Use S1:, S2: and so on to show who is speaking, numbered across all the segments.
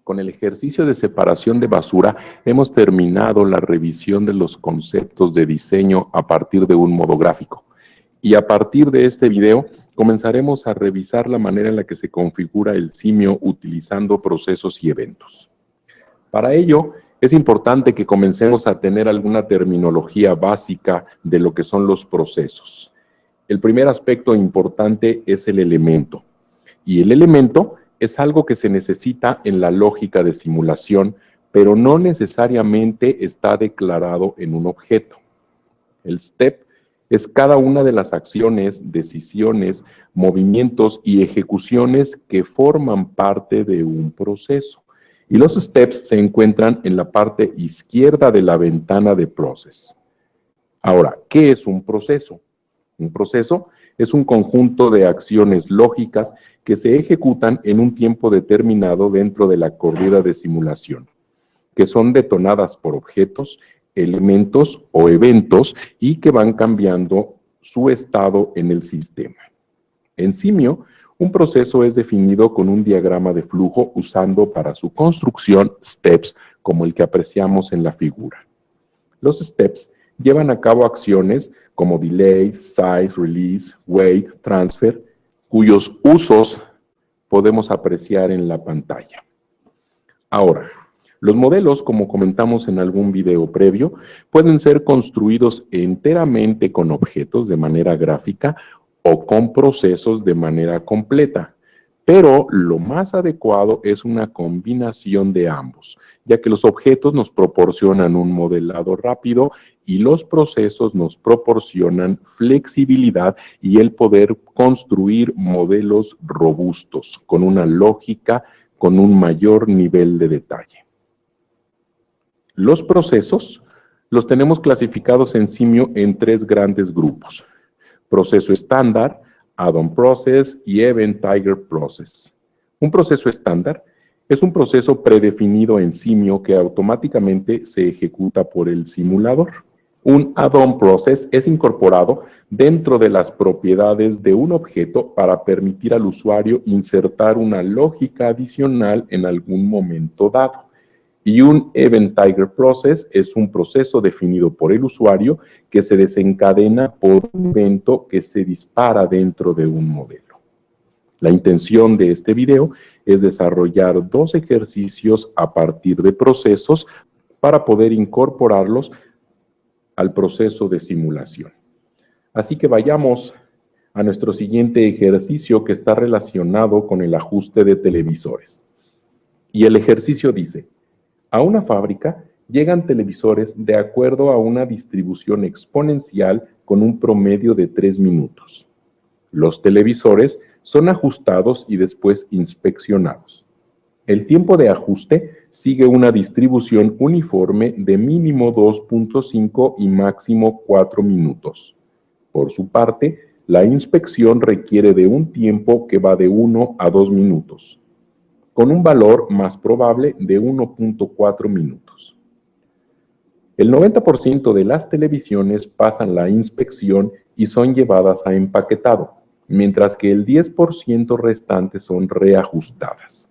S1: Con el ejercicio de separación de basura hemos terminado la revisión de los conceptos de diseño a partir de un modo gráfico. Y a partir de este video comenzaremos a revisar la manera en la que se configura el simio utilizando procesos y eventos. Para ello, es importante que comencemos a tener alguna terminología básica de lo que son los procesos. El primer aspecto importante es el elemento. Y el elemento es algo que se necesita en la lógica de simulación, pero no necesariamente está declarado en un objeto. El step es cada una de las acciones, decisiones, movimientos y ejecuciones que forman parte de un proceso. Y los steps se encuentran en la parte izquierda de la ventana de Process. Ahora, ¿qué es un proceso? Un proceso es un conjunto de acciones lógicas que se ejecutan en un tiempo determinado dentro de la corrida de simulación, que son detonadas por objetos, elementos o eventos y que van cambiando su estado en el sistema. En simio, un proceso es definido con un diagrama de flujo usando para su construcción steps como el que apreciamos en la figura. Los steps llevan a cabo acciones como delay, size, release, wait, transfer, cuyos usos podemos apreciar en la pantalla. Ahora, los modelos, como comentamos en algún video previo, pueden ser construidos enteramente con objetos de manera gráfica o con procesos de manera completa. Pero lo más adecuado es una combinación de ambos, ya que los objetos nos proporcionan un modelado rápido y los procesos nos proporcionan flexibilidad y el poder construir modelos robustos, con una lógica, con un mayor nivel de detalle. Los procesos los tenemos clasificados en simio en tres grandes grupos: proceso estándar, add-on process y event trigger process. Un proceso estándar es un proceso predefinido en simio que automáticamente se ejecuta por el simulador. Un add-on process es incorporado dentro de las propiedades de un objeto para permitir al usuario insertar una lógica adicional en algún momento dado. Y un Event Trigger Process es un proceso definido por el usuario que se desencadena por un evento que se dispara dentro de un modelo. La intención de este video es desarrollar dos ejercicios a partir de procesos para poder incorporarlos al proceso de simulación. Así que vayamos a nuestro siguiente ejercicio que está relacionado con el ajuste de televisores. Y el ejercicio dice: a una fábrica llegan televisores de acuerdo a una distribución exponencial con un promedio de 3 minutos. Los televisores son ajustados y después inspeccionados. El tiempo de ajuste sigue una distribución uniforme de mínimo 2.5 y máximo 4 minutos. Por su parte, la inspección requiere de un tiempo que va de 1 a 2 minutos. Con un valor más probable de 1.4 minutos. El 90% de las televisiones pasan la inspección y son llevadas a empaquetado, mientras que el 10% restante son reajustadas.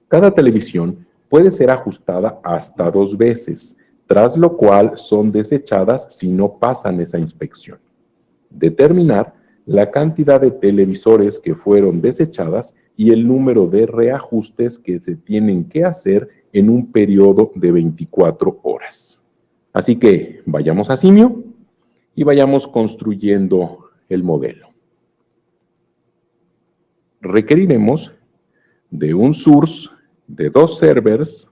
S1: Cada televisión puede ser ajustada hasta 2 veces, tras lo cual son desechadas si no pasan esa inspección. Determinar la cantidad de televisores que fueron desechadas y el número de reajustes que se tienen que hacer en un periodo de 24 horas. Así que vayamos a simio y vayamos construyendo el modelo. Requeriremos de un source, de 2 servers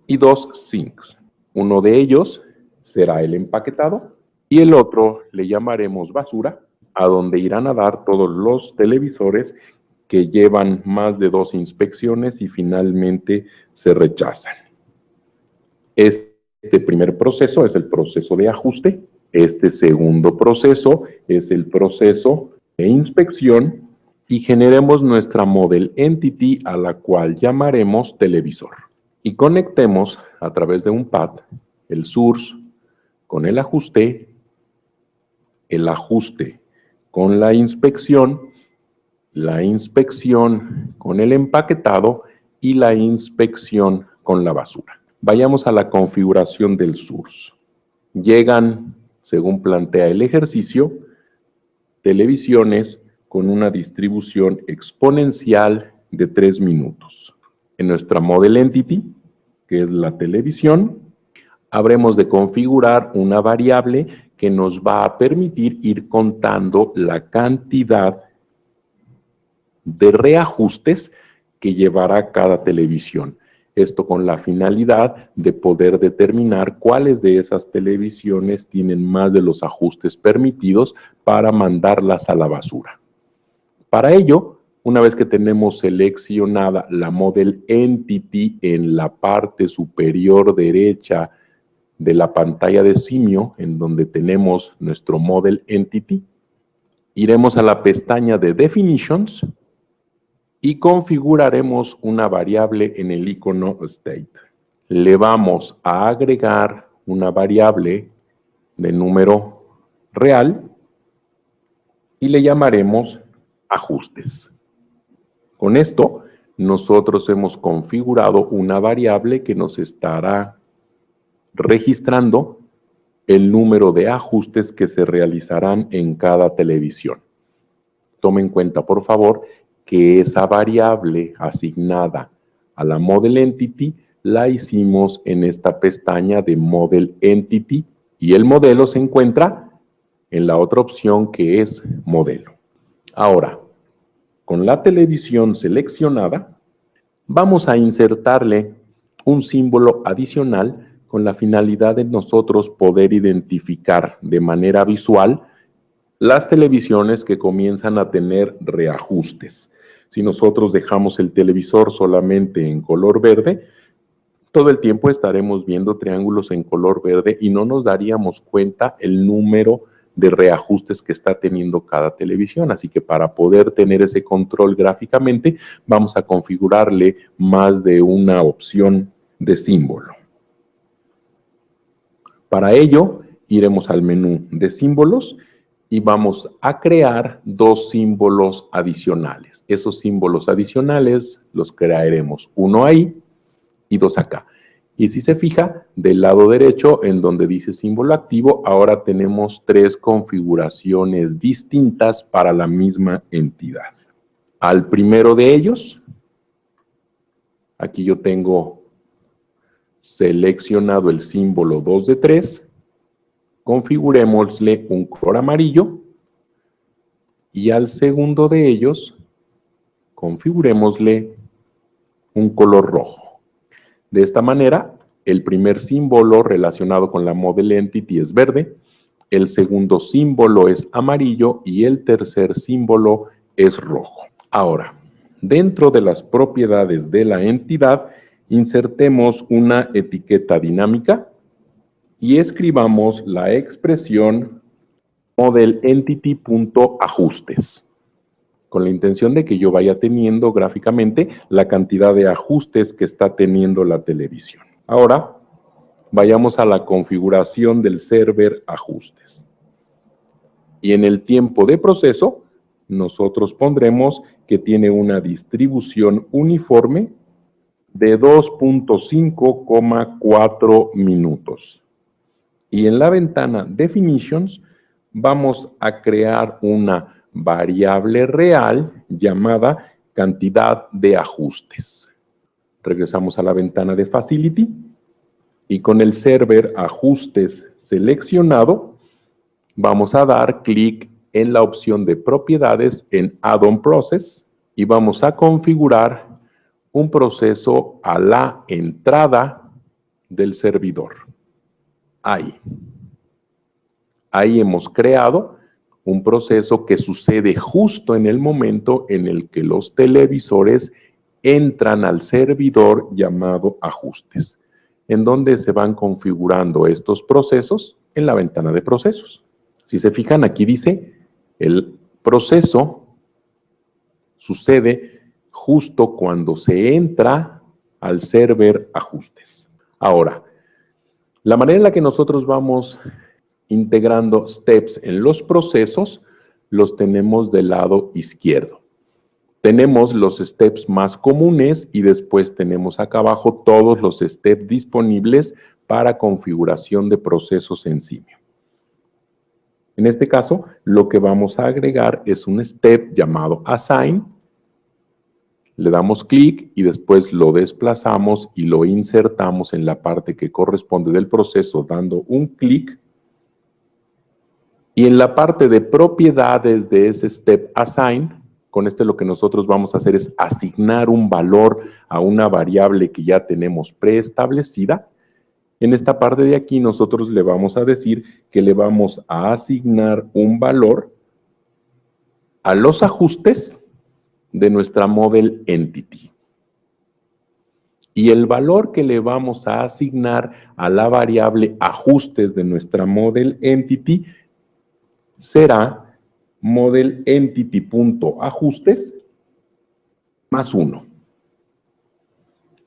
S1: y 2 sinks. Uno de ellos será el empaquetado y el otro le llamaremos basura, a donde irán a dar todos los televisores que llevan más de 2 inspecciones y finalmente se rechazan. Este primer proceso es el proceso de ajuste. Este segundo proceso es el proceso de inspección y generemos nuestra model entity a la cual llamaremos televisor. Y conectemos a través de un path el source con el ajuste con la inspección con el empaquetado y la inspección con la basura. Vayamos a la configuración del source. Llegan, según plantea el ejercicio, televisiones con una distribución exponencial de 3 minutos. En nuestra Model Entity, que es la televisión, habremos de configurar una variable que nos va a permitir ir contando la cantidad de reajustes que llevará cada televisión. Esto con la finalidad de poder determinar cuáles de esas televisiones tienen más de los ajustes permitidos para mandarlas a la basura. Para ello, una vez que tenemos seleccionada la Model Entity en la parte superior derecha de la pantalla de Simio, en donde tenemos nuestro Model Entity, iremos a la pestaña de Definitions y configuraremos una variable en el icono State. Le vamos a agregar una variable de número real y le llamaremos ajustes. Con esto, nosotros hemos configurado una variable que nos estará registrando el número de ajustes que se realizarán en cada televisión. Tome en cuenta, por favor, que esa variable asignada a la Model Entity la hicimos en esta pestaña de Model Entity y el modelo se encuentra en la otra opción que es Modelo. Ahora, con la televisión seleccionada, vamos a insertarle un símbolo adicional con la finalidad de nosotros poder identificar de manera visual las televisiones que comienzan a tener reajustes. Si nosotros dejamos el televisor solamente en color verde, todo el tiempo estaremos viendo triángulos en color verde y no nos daríamos cuenta el número de reajustes que está teniendo cada televisión. Así que para poder tener ese control gráficamente, vamos a configurarle más de una opción de símbolo. Para ello, iremos al menú de símbolos y vamos a crear 2 símbolos adicionales. Esos símbolos adicionales los crearemos, uno ahí y 2 acá. Y si se fija, del lado derecho, en donde dice símbolo activo, ahora tenemos 3 configuraciones distintas para la misma entidad. Al primero de ellos, aquí yo tengo seleccionado el símbolo 2 de 3, configurémosle un color amarillo y al segundo de ellos configurémosle un color rojo. De esta manera, el primer símbolo relacionado con la Model Entity es verde, el segundo símbolo es amarillo y el tercer símbolo es rojo. Ahora, dentro de las propiedades de la entidad, insertemos una etiqueta dinámica y escribamos la expresión modelentity.ajustes, con la intención de que yo vaya teniendo gráficamente la cantidad de ajustes que está teniendo la televisión. Ahora, vayamos a la configuración del server ajustes. Y en el tiempo de proceso, nosotros pondremos que tiene una distribución uniforme de 2.5,4 minutos. Y en la ventana Definitions vamos a crear una variable real llamada cantidad de ajustes. Regresamos a la ventana de Facility y con el server ajustes seleccionado vamos a dar clic en la opción de propiedades en Add-on Process y vamos a configurar un proceso a la entrada del servidor. Ahí hemos creado un proceso que sucede justo en el momento en el que los televisores entran al servidor llamado ajustes, en donde se van configurando estos procesos en la ventana de procesos. Si se fijan, aquí dice el proceso sucede justo cuando se entra al server ajustes. Ahora, la manera en la que nosotros vamos integrando steps en los procesos los tenemos del lado izquierdo. Tenemos los steps más comunes y después tenemos acá abajo todos los steps disponibles para configuración de procesos en Simio. En este caso, lo que vamos a agregar es un step llamado Assign. Le damos clic y después lo desplazamos y lo insertamos en la parte que corresponde del proceso dando un clic. Y en la parte de propiedades de ese step Assign, con este lo que nosotros vamos a hacer es asignar un valor a una variable que ya tenemos preestablecida. En esta parte de aquí nosotros le vamos a decir que le vamos a asignar un valor a los ajustes de nuestra Model Entity. Y el valor que le vamos a asignar a la variable ajustes de nuestra Model Entity será Model Entity.ajustes más 1.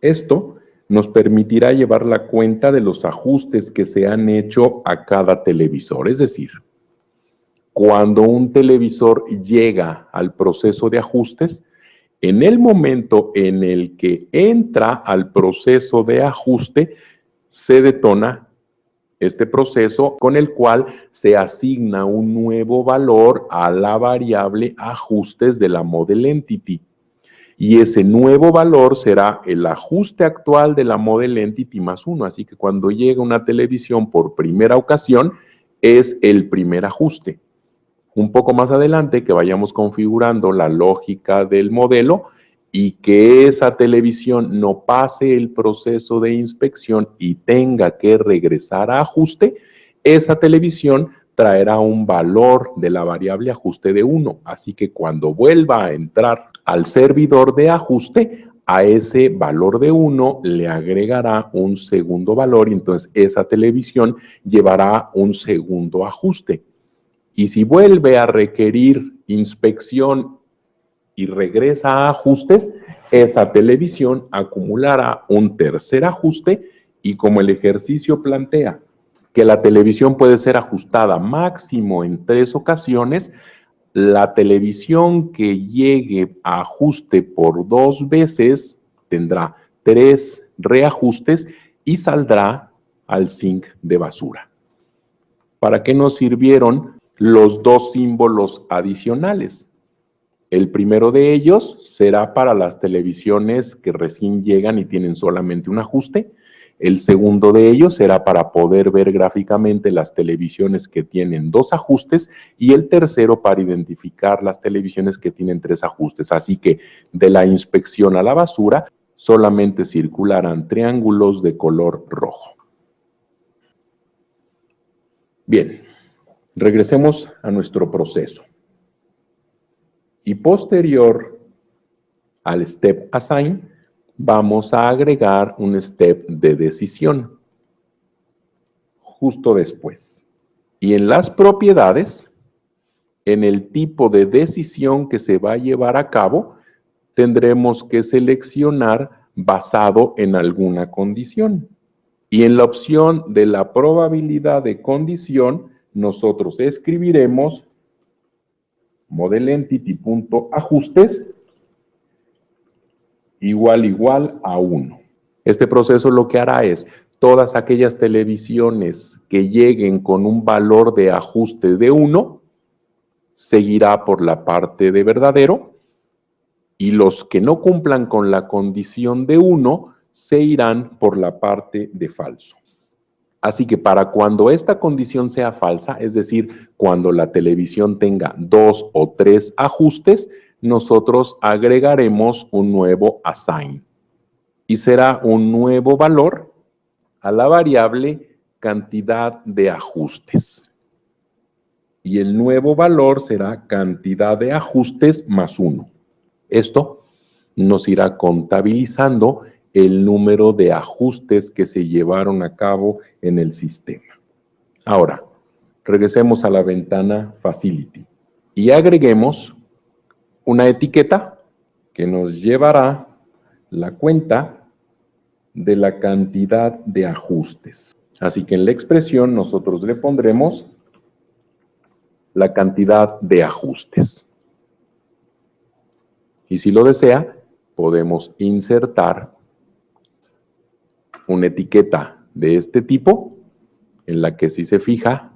S1: Esto nos permitirá llevar la cuenta de los ajustes que se han hecho a cada televisor. Es decir, cuando un televisor llega al proceso de ajustes, en el momento en el que entra al proceso de ajuste, se detona este proceso con el cual se asigna un nuevo valor a la variable ajustes de la Model Entity. Y ese nuevo valor será el ajuste actual de la Model Entity más 1. Así que cuando llega una televisión por primera ocasión, es el primer ajuste. Un poco más adelante que vayamos configurando la lógica del modelo y que esa televisión no pase el proceso de inspección y tenga que regresar a ajuste, esa televisión traerá un valor de la variable ajuste de 1. Así que cuando vuelva a entrar al servidor de ajuste, a ese valor de 1 le agregará un segundo valor y entonces esa televisión llevará un segundo ajuste. Y si vuelve a requerir inspección y regresa a ajustes, esa televisión acumulará un tercer ajuste y como el ejercicio plantea que la televisión puede ser ajustada máximo en 3 ocasiones, la televisión que llegue a ajuste por 2 veces tendrá 3 reajustes y saldrá al zinc de basura. ¿Para qué nos sirvieron los 2 símbolos adicionales? El primero de ellos será para las televisiones que recién llegan y tienen solamente un ajuste. El segundo de ellos será para poder ver gráficamente las televisiones que tienen 2 ajustes y el tercero para identificar las televisiones que tienen 3 ajustes. Así que de la inspección a la basura solamente circularán triángulos de color rojo. Bien, regresemos a nuestro proceso. Y posterior al step Assign, vamos a agregar un step de decisión justo después. Y en las propiedades, en el tipo de decisión que se va a llevar a cabo, tendremos que seleccionar basado en alguna condición. Y en la opción de la probabilidad de condición, nosotros escribiremos Model Entity.ajustes igual a 1. Este proceso lo que hará es todas aquellas televisiones que lleguen con un valor de ajuste de 1, seguirá por la parte de verdadero y los que no cumplan con la condición de 1 se irán por la parte de falso. Así que para cuando esta condición sea falsa, es decir, cuando la televisión tenga 2 o 3 ajustes, nosotros agregaremos un nuevo assign y será un nuevo valor a la variable cantidad de ajustes. Y el nuevo valor será cantidad de ajustes más 1. Esto nos irá contabilizando el número de ajustes que se llevaron a cabo en el sistema. Ahora, regresemos a la ventana Facility y agreguemos una etiqueta que nos llevará la cuenta de la cantidad de ajustes. Así que en la expresión nosotros le pondremos la cantidad de ajustes. Y si lo desea, podemos insertar una etiqueta de este tipo, en la que si se fija,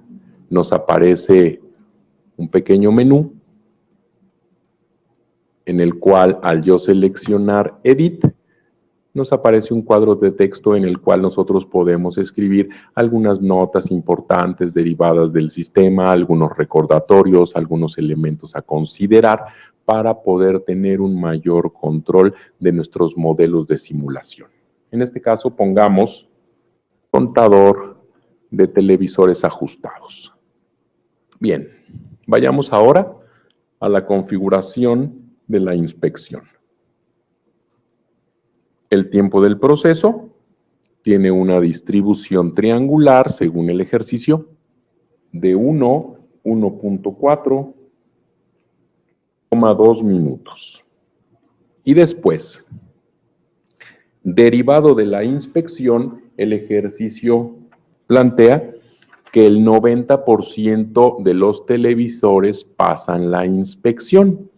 S1: nos aparece un pequeño menú, en el cual al yo seleccionar Edit, nos aparece un cuadro de texto en el cual nosotros podemos escribir algunas notas importantes derivadas del sistema, algunos recordatorios, algunos elementos a considerar para poder tener un mayor control de nuestros modelos de simulación. En este caso pongamos contador de televisores ajustados. Bien, vayamos ahora a la configuración de la inspección. El tiempo del proceso tiene una distribución triangular según el ejercicio de 1.4, 2 minutos. Y después, derivado de la inspección, el ejercicio plantea que el 90% de los televisores pasan la inspección.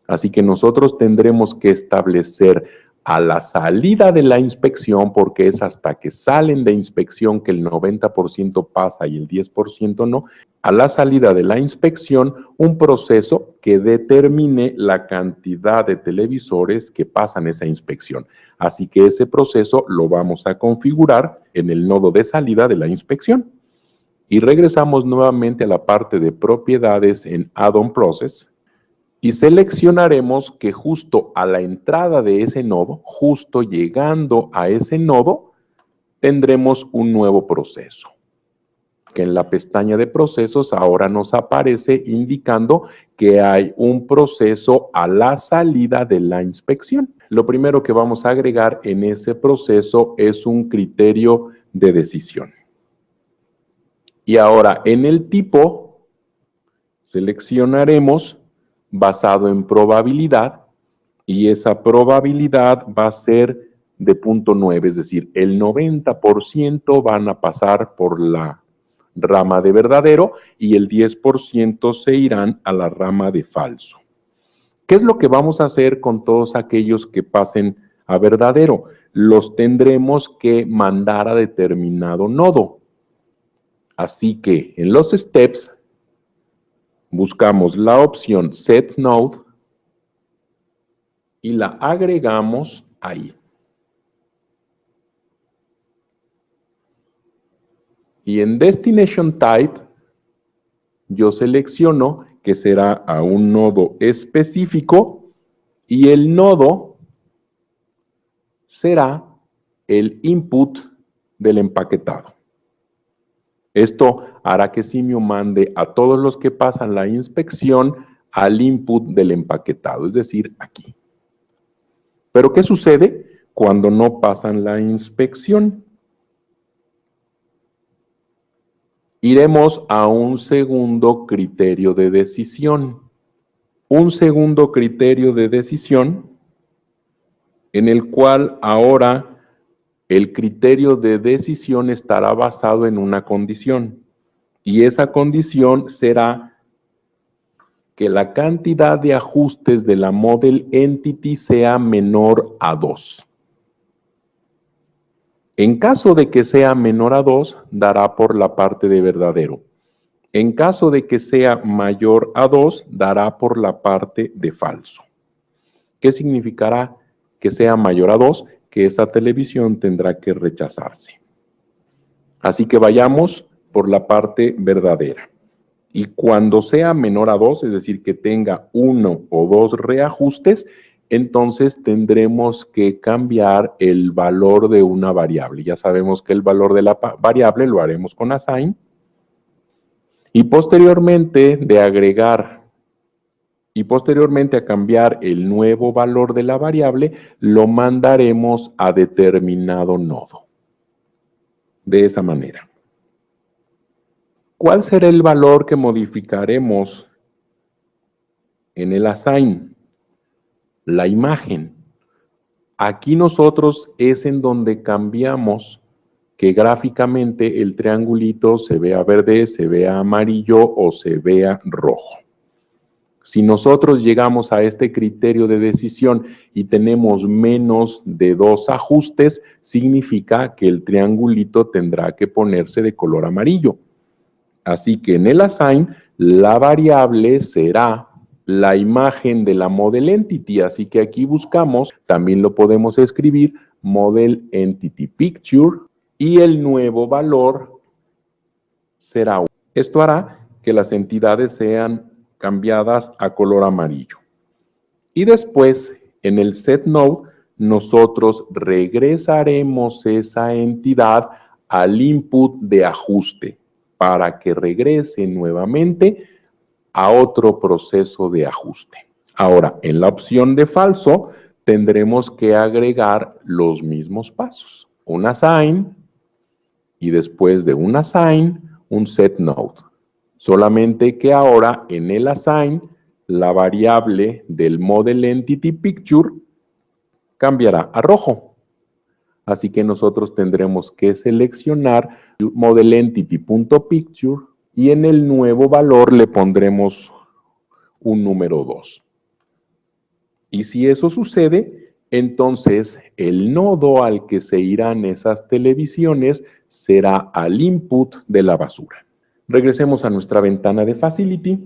S1: Así que nosotros tendremos que establecer a la salida de la inspección, porque es hasta que salen de inspección que el 90% pasa y el 10% no, a la salida de la inspección un proceso que determine la cantidad de televisores que pasan esa inspección. Así que ese proceso lo vamos a configurar en el nodo de salida de la inspección. Y regresamos nuevamente a la parte de propiedades en Add-on Process y seleccionaremos que justo a la entrada de ese nodo, justo llegando a ese nodo, tendremos un nuevo proceso, que en la pestaña de procesos ahora nos aparece indicando que hay un proceso a la salida de la inspección. Lo primero que vamos a agregar en ese proceso es un criterio de decisión. Y ahora en el tipo seleccionaremos basado en probabilidad, y esa probabilidad va a ser de 0.9, es decir, el 90% van a pasar por la rama de verdadero y el 10% se irán a la rama de falso. ¿Qué es lo que vamos a hacer con todos aquellos que pasen a verdadero? Los tendremos que mandar a determinado nodo. Así que en los steps buscamos la opción Set Node y la agregamos ahí. Y en Destination Type, yo selecciono que será a un nodo específico y el nodo será el input del empaquetado. Esto hará que Simio mande a todos los que pasan la inspección al input del empaquetado, es decir, aquí. Pero ¿qué sucede cuando no pasan la inspección? Iremos a un segundo criterio de decisión. Un segundo criterio de decisión en el cual ahora el criterio de decisión estará basado en una condición. Y esa condición será que la cantidad de ajustes de la Model Entity sea menor a 2. En caso de que sea menor a 2, dará por la parte de verdadero. En caso de que sea mayor a 2, dará por la parte de falso. ¿Qué significará que sea mayor a 2? Que esa televisión tendrá que rechazarse. Así que vayamos por la parte verdadera. Y cuando sea menor a 2, es decir, que tenga 1 o 2 reajustes, entonces tendremos que cambiar el valor de una variable. Ya sabemos que el valor de la variable lo haremos con assign. Y posteriormente a cambiar el nuevo valor de la variable, lo mandaremos a determinado nodo. De esa manera. ¿Cuál será el valor que modificaremos en el assign? La imagen. Aquí nosotros es en donde cambiamos que gráficamente el triangulito se vea verde, se vea amarillo o se vea rojo. Si nosotros llegamos a este criterio de decisión y tenemos menos de 2 ajustes, significa que el triangulito tendrá que ponerse de color amarillo. Así que en el assign, la variable será la imagen de la model entity. Así que aquí buscamos, también lo podemos escribir, model entity picture, y el nuevo valor será 1. Esto hará que las entidades sean cambiadas a color amarillo. Y después, en el setNode, nosotros regresaremos esa entidad al input de ajuste para que regrese nuevamente a otro proceso de ajuste. Ahora, en la opción de falso, tendremos que agregar los mismos pasos. Un assign y después de un assign, un setNode. Solamente que ahora en el assign, la variable del model entity picture cambiará a rojo. Así que nosotros tendremos que seleccionar model entity.picture y en el nuevo valor le pondremos un número 2. Y si eso sucede, entonces el nodo al que se irán esas televisiones será al input de la basura. Regresemos a nuestra ventana de Facility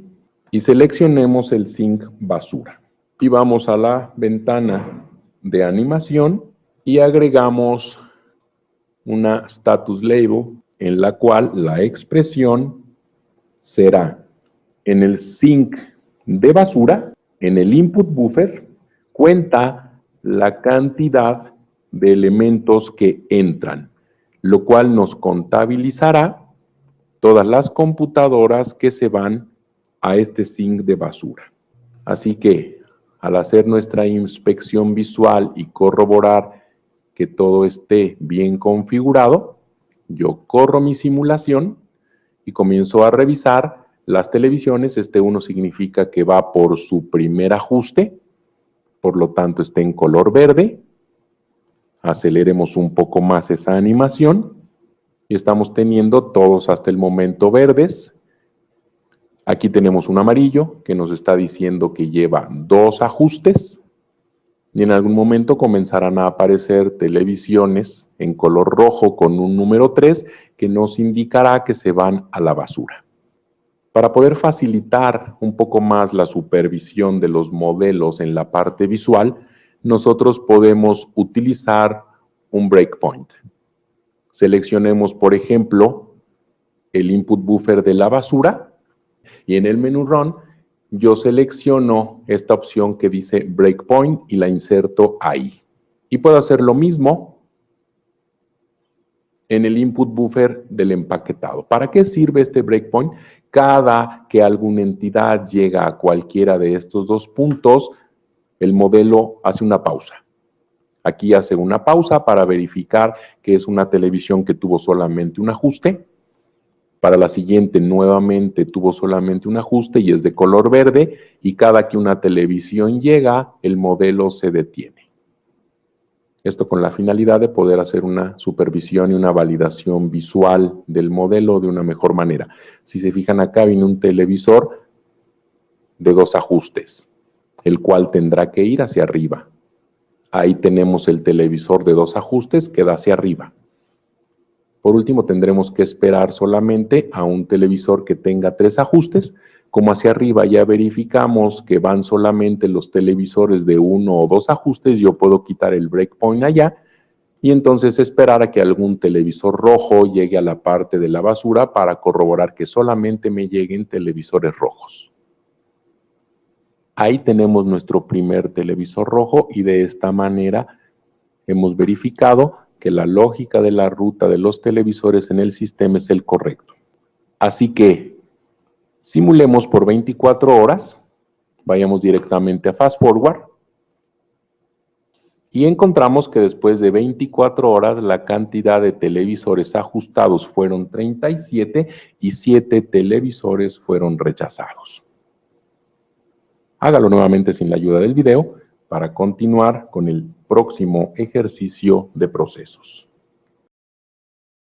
S1: y seleccionemos el Sync Basura. Y vamos a la ventana de animación y agregamos una Status Label en la cual la expresión será en el Sync de basura, en el Input Buffer, cuenta la cantidad de elementos que entran, lo cual nos contabilizará todas las computadoras que se van a este sync de basura. Así que, al hacer nuestra inspección visual y corroborar que todo esté bien configurado, yo corro mi simulación y comienzo a revisar las televisiones. Este 1 significa que va por su primer ajuste, por lo tanto está en color verde. Aceleremos un poco más esa animación. Y estamos teniendo todos hasta el momento verdes. Aquí tenemos un amarillo que nos está diciendo que lleva 2 ajustes. Y en algún momento comenzarán a aparecer televisiones en color rojo con un número 3 que nos indicará que se van a la basura. Para poder facilitar un poco más la supervisión de los modelos en la parte visual, nosotros podemos utilizar un breakpoint. Seleccionemos, por ejemplo, el input buffer de la basura y en el menú Run yo selecciono esta opción que dice Breakpoint y la inserto ahí. Y puedo hacer lo mismo en el input buffer del empaquetado. ¿Para qué sirve este breakpoint? Cada que alguna entidad llega a cualquiera de estos 2 puntos, el modelo hace una pausa. Aquí hace una pausa para verificar que es una televisión que tuvo solamente un ajuste. Para la siguiente nuevamente tuvo solamente un ajuste y es de color verde. Y cada que una televisión llega, el modelo se detiene. Esto con la finalidad de poder hacer una supervisión y una validación visual del modelo de una mejor manera. Si se fijan acá viene un televisor de 2 ajustes, el cual tendrá que ir hacia arriba. Ahí tenemos el televisor de 2 ajustes que da hacia arriba. Por último, tendremos que esperar solamente a un televisor que tenga 3 ajustes. Como hacia arriba ya verificamos que van solamente los televisores de 1 o 2 ajustes, yo puedo quitar el breakpoint allá y entonces esperar a que algún televisor rojo llegue a la parte de la basura para corroborar que solamente me lleguen televisores rojos. Ahí tenemos nuestro primer televisor rojo y de esta manera hemos verificado que la lógica de la ruta de los televisores en el sistema es el correcto. Así que simulemos por 24 horas, vayamos directamente a Fast Forward y encontramos que después de 24 horas la cantidad de televisores ajustados fueron 37 y 7 televisores fueron rechazados. Hágalo nuevamente sin la ayuda del video para continuar con el próximo ejercicio de procesos.